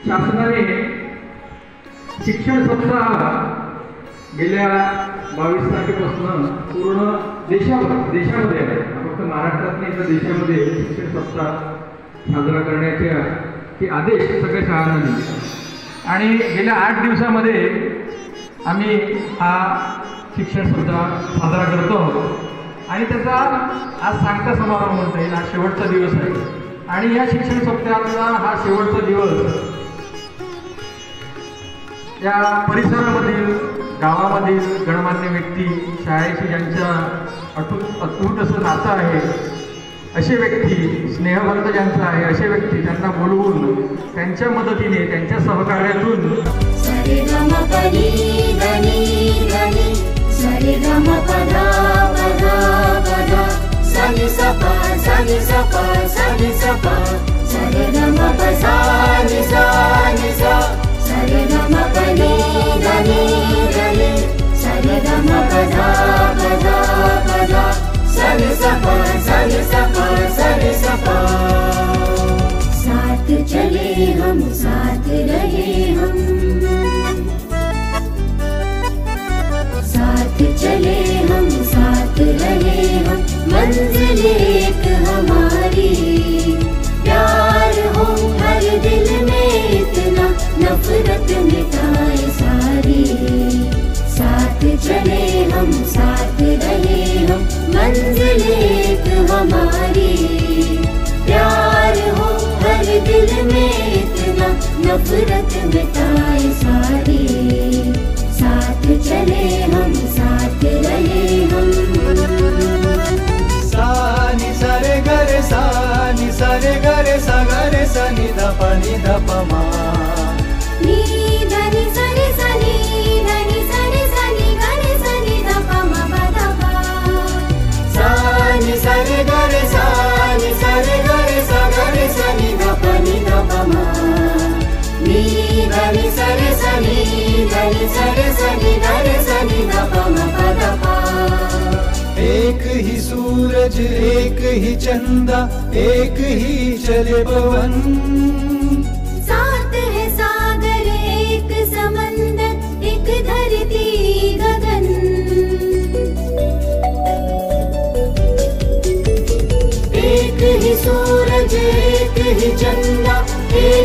शासनाने शिक्षण सप्ताह गेल्या 22 तारखेपासून पूर्ण देशामध्ये फक्त महाराष्ट्रात नाही तर देशामध्ये शिक्षण सप्ताह साजरा करण्याचे आदेश सगळ्या शाळांना दिले आणि गेल्या 8 दिवसामध्ये आम्ही हा शिक्षण सप्ताह साजरा करतो आहोत आणि त्याचा आज सांगता समारंभ म्हणता येईल. हा शेवटचा दिवस आहे आणि या शिक्षण सप्ताहाचा हा शेवटचा दिवस या परिसरामधील गावामधील गणमान्य व्यक्ती शाळेशी ज्यांच्या अतूट असं नातं आहे असे व्यक्ती, स्नेहबंध ज्यांचा आहे असे व्यक्ती त्यांना बोलवून त्यांच्या मदतीने त्यांच्या सहकार्यातून साथ चले हम साथ रहे हम, साथ चले हम साथ रहे हम, मंजिल एक हमारी, प्यार हो हर दिल में इतना, नफरत मिटाए सारी. साथ चले हम साथ रहे हम, मंजिल एक हमारी, प्यार हो हर दिल में इतना, नफरत मिटाए सारी. साथ चले हम साथ रहे हम. सानी सारे गरे सानी सारे गरे सा गरे सा नि ध प मा नी धनी सरे सनी धनी सरे सनी गरे सनी ध प म प ध प. सानी सारे गरे सानी सारे गरे सा गरे सा नि ध प मा नी धनी सरे सनी धनी सरे सनी गरे सनी ध प म प ध प. एक ही सूरज एक ही चंदा एक ही चले पवन, साथ है सागर एक समंदर एक धरती गगन. एक ही सूरज एक ही चंदा एक